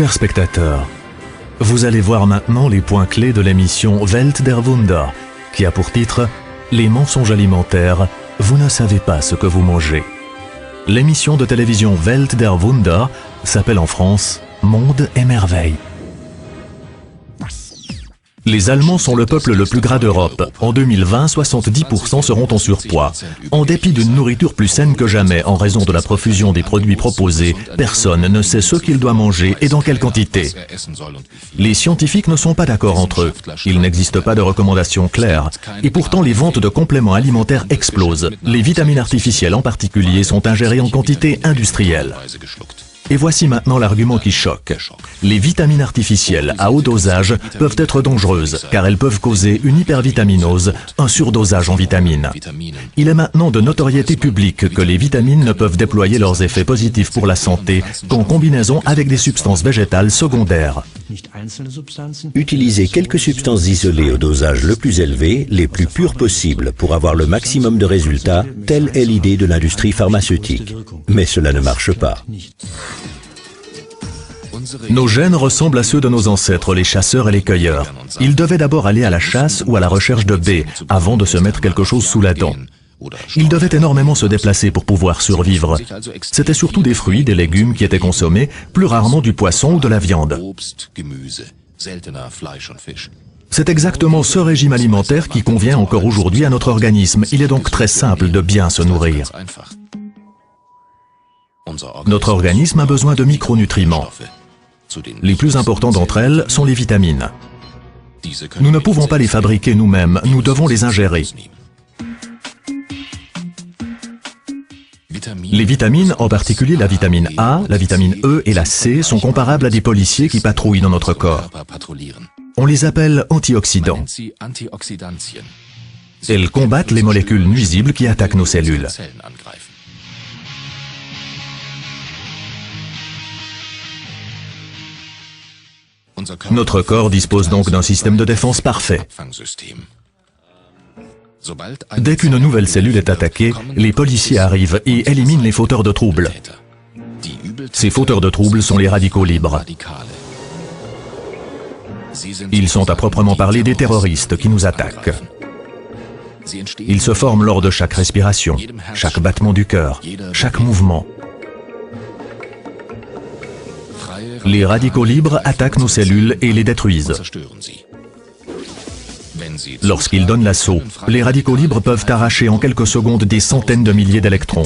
Chers spectateurs, vous allez voir maintenant les points clés de l'émission Welt der Wunder, qui a pour titre « Les mensonges alimentaires, vous ne savez pas ce que vous mangez ». L'émission de télévision Welt der Wunder s'appelle en France « Monde et merveilles ». Les Allemands sont le peuple le plus gras d'Europe. En 2020, 70% seront en surpoids. En dépit d'une nourriture plus saine que jamais, en raison de la profusion des produits proposés, personne ne sait ce qu'il doit manger et dans quelle quantité. Les scientifiques ne sont pas d'accord entre eux. Il n'existe pas de recommandations claires. Et pourtant, les ventes de compléments alimentaires explosent. Les vitamines artificielles en particulier sont ingérées en quantité industrielle. Et voici maintenant l'argument qui choque. Les vitamines artificielles à haut dosage peuvent être dangereuses, car elles peuvent causer une hypervitaminose, un surdosage en vitamines. Il est maintenant de notoriété publique que les vitamines ne peuvent déployer leurs effets positifs pour la santé qu'en combinaison avec des substances végétales secondaires. Utilisez quelques substances isolées au dosage le plus élevé, les plus pures possibles, pour avoir le maximum de résultats, telle est l'idée de l'industrie pharmaceutique. Mais cela ne marche pas. Nos gènes ressemblent à ceux de nos ancêtres, les chasseurs et les cueilleurs. Ils devaient d'abord aller à la chasse ou à la recherche de baies, avant de se mettre quelque chose sous la dent. Ils devaient énormément se déplacer pour pouvoir survivre. C'était surtout des fruits, des légumes qui étaient consommés, plus rarement du poisson ou de la viande. C'est exactement ce régime alimentaire qui convient encore aujourd'hui à notre organisme. Il est donc très simple de bien se nourrir. Notre organisme a besoin de micronutriments. Les plus importants d'entre elles sont les vitamines. Nous ne pouvons pas les fabriquer nous-mêmes, nous devons les ingérer. Les vitamines, en particulier la vitamine A, la vitamine E et la C, sont comparables à des policiers qui patrouillent dans notre corps. On les appelle antioxydants. Elles combattent les molécules nuisibles qui attaquent nos cellules. Notre corps dispose donc d'un système de défense parfait. Dès qu'une nouvelle cellule est attaquée, les policiers arrivent et éliminent les fauteurs de troubles. Ces fauteurs de troubles sont les radicaux libres. Ils sont à proprement parler des terroristes qui nous attaquent. Ils se forment lors de chaque respiration, chaque battement du cœur, chaque mouvement. Les radicaux libres attaquent nos cellules et les détruisent. Lorsqu'ils donnent l'assaut, les radicaux libres peuvent arracher en quelques secondes des centaines de milliers d'électrons.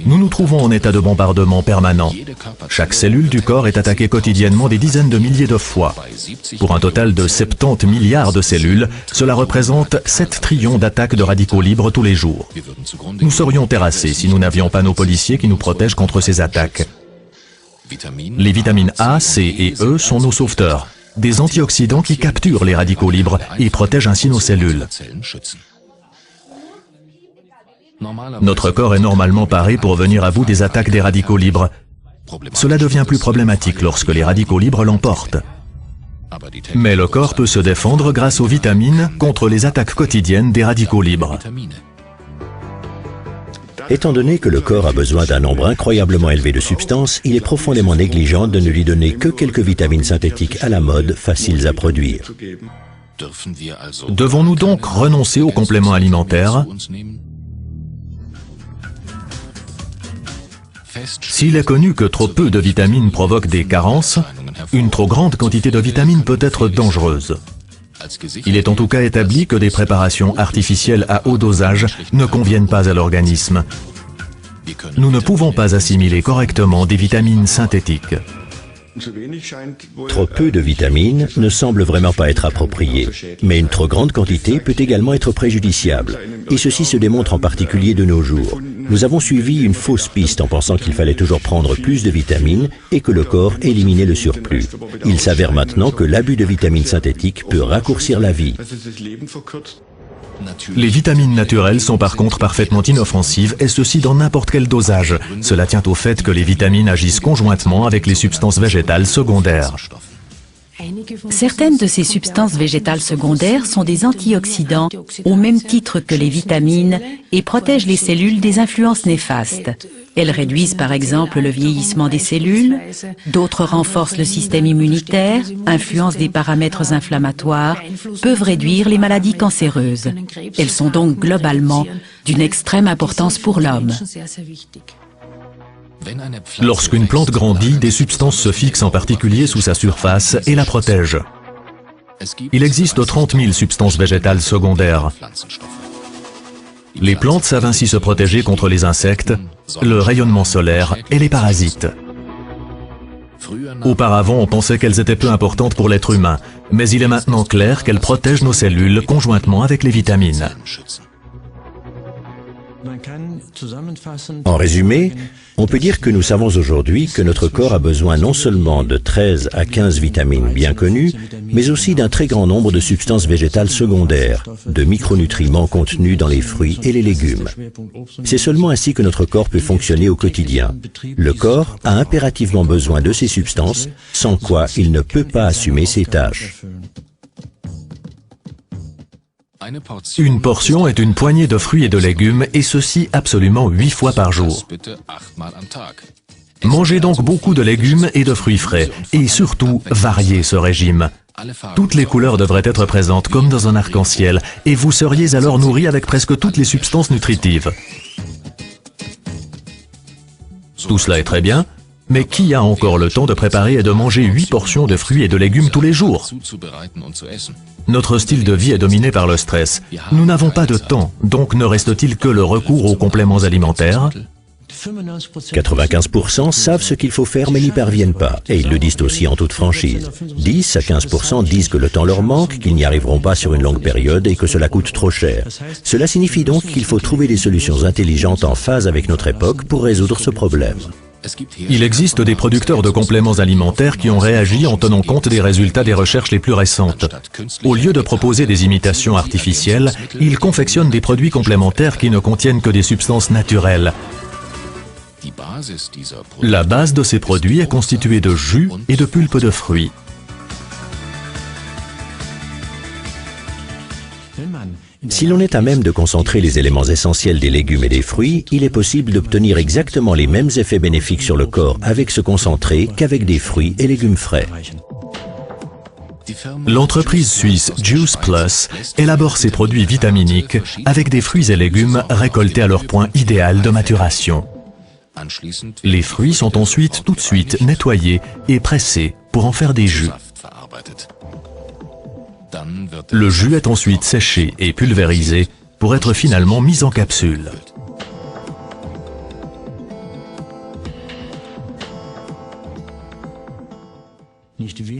Nous nous trouvons en état de bombardement permanent. Chaque cellule du corps est attaquée quotidiennement des dizaines de milliers de fois. Pour un total de 70 milliards de cellules, cela représente 7 trillions d'attaques de radicaux libres tous les jours. Nous serions terrassés si nous n'avions pas nos policiers qui nous protègent contre ces attaques. Les vitamines A, C et E sont nos sauveteurs, des antioxydants qui capturent les radicaux libres et protègent ainsi nos cellules. Notre corps est normalement paré pour venir à bout des attaques des radicaux libres. Cela devient plus problématique lorsque les radicaux libres l'emportent. Mais le corps peut se défendre grâce aux vitamines contre les attaques quotidiennes des radicaux libres. Étant donné que le corps a besoin d'un nombre incroyablement élevé de substances, il est profondément négligent de ne lui donner que quelques vitamines synthétiques à la mode, faciles à produire. Devons-nous donc renoncer aux compléments alimentaires? S'il est connu que trop peu de vitamines provoquent des carences, une trop grande quantité de vitamines peut être dangereuse. Il est en tout cas établi que des préparations artificielles à haut dosage ne conviennent pas à l'organisme. Nous ne pouvons pas assimiler correctement des vitamines synthétiques. Trop peu de vitamines ne semble vraiment pas être approprié, mais une trop grande quantité peut également être préjudiciable, et ceci se démontre en particulier de nos jours. Nous avons suivi une fausse piste en pensant qu'il fallait toujours prendre plus de vitamines et que le corps éliminait le surplus. Il s'avère maintenant que l'abus de vitamines synthétiques peut raccourcir la vie. Les vitamines naturelles sont par contre parfaitement inoffensives et ceci dans n'importe quel dosage. Cela tient au fait que les vitamines agissent conjointement avec les substances végétales secondaires. Certaines de ces substances végétales secondaires sont des antioxydants au même titre que les vitamines et protègent les cellules des influences néfastes. Elles réduisent par exemple le vieillissement des cellules, d'autres renforcent le système immunitaire, influencent des paramètres inflammatoires, peuvent réduire les maladies cancéreuses. Elles sont donc globalement d'une extrême importance pour l'homme. Lorsqu'une plante grandit, des substances se fixent en particulier sous sa surface et la protègent. Il existe 30 000 substances végétales secondaires. Les plantes savent ainsi se protéger contre les insectes, le rayonnement solaire et les parasites. Auparavant, on pensait qu'elles étaient peu importantes pour l'être humain, mais il est maintenant clair qu'elles protègent nos cellules conjointement avec les vitamines. En résumé, on peut dire que nous savons aujourd'hui que notre corps a besoin non seulement de 13 à 15 vitamines bien connues, mais aussi d'un très grand nombre de substances végétales secondaires, de micronutriments contenus dans les fruits et les légumes. C'est seulement ainsi que notre corps peut fonctionner au quotidien. Le corps a impérativement besoin de ces substances, sans quoi il ne peut pas assumer ses tâches. Une portion est une poignée de fruits et de légumes, et ceci absolument 8 fois par jour. Mangez donc beaucoup de légumes et de fruits frais, et surtout variez ce régime. Toutes les couleurs devraient être présentes comme dans un arc-en-ciel, et vous seriez alors nourri avec presque toutes les substances nutritives. Tout cela est très bien, mais qui a encore le temps de préparer et de manger 8 portions de fruits et de légumes tous les jours? Notre style de vie est dominé par le stress. Nous n'avons pas de temps, donc ne reste-t-il que le recours aux compléments alimentaires? 95% savent ce qu'il faut faire mais n'y parviennent pas, et ils le disent aussi en toute franchise. 10 à 15% disent que le temps leur manque, qu'ils n'y arriveront pas sur une longue période et que cela coûte trop cher. Cela signifie donc qu'il faut trouver des solutions intelligentes en phase avec notre époque pour résoudre ce problème. Il existe des producteurs de compléments alimentaires qui ont réagi en tenant compte des résultats des recherches les plus récentes. Au lieu de proposer des imitations artificielles, ils confectionnent des produits complémentaires qui ne contiennent que des substances naturelles. La base de ces produits est constituée de jus et de pulpe de fruits. Si l'on est à même de concentrer les éléments essentiels des légumes et des fruits, il est possible d'obtenir exactement les mêmes effets bénéfiques sur le corps avec ce concentré qu'avec des fruits et légumes frais. L'entreprise suisse Juice Plus élabore ses produits vitaminiques avec des fruits et légumes récoltés à leur point idéal de maturation. Les fruits sont ensuite tout de suite nettoyés et pressés pour en faire des jus. Le jus est ensuite séché et pulvérisé pour être finalement mis en capsule.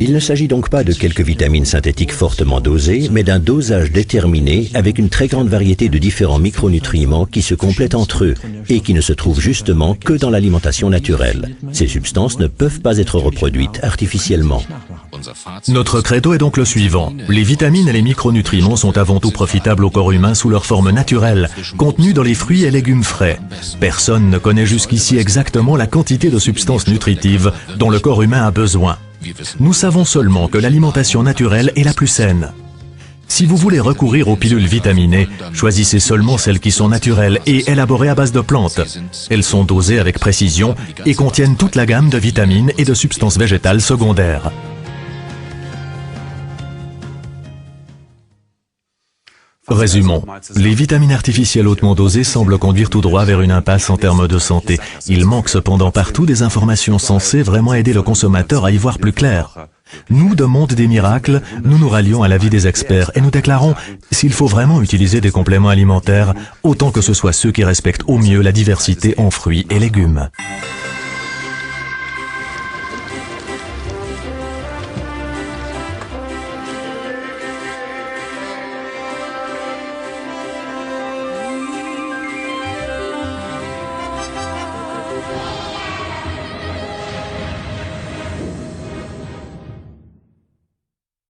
Il ne s'agit donc pas de quelques vitamines synthétiques fortement dosées, mais d'un dosage déterminé avec une très grande variété de différents micronutriments qui se complètent entre eux et qui ne se trouvent justement que dans l'alimentation naturelle. Ces substances ne peuvent pas être reproduites artificiellement. Notre credo est donc le suivant. Les vitamines et les micronutriments sont avant tout profitables au corps humain sous leur forme naturelle, contenus dans les fruits et légumes frais. Personne ne connaît jusqu'ici exactement la quantité de substances nutritives dont le corps humain a besoin. Nous savons seulement que l'alimentation naturelle est la plus saine. Si vous voulez recourir aux pilules vitaminées, choisissez seulement celles qui sont naturelles et élaborées à base de plantes. Elles sont dosées avec précision et contiennent toute la gamme de vitamines et de substances végétales secondaires. Résumons. Les vitamines artificielles hautement dosées semblent conduire tout droit vers une impasse en termes de santé. Il manque cependant partout des informations censées vraiment aider le consommateur à y voir plus clair. Nous, de Monde des Miracles, nous nous rallions à l'avis des experts et nous déclarons s'il faut vraiment utiliser des compléments alimentaires, autant que ce soit ceux qui respectent au mieux la diversité en fruits et légumes.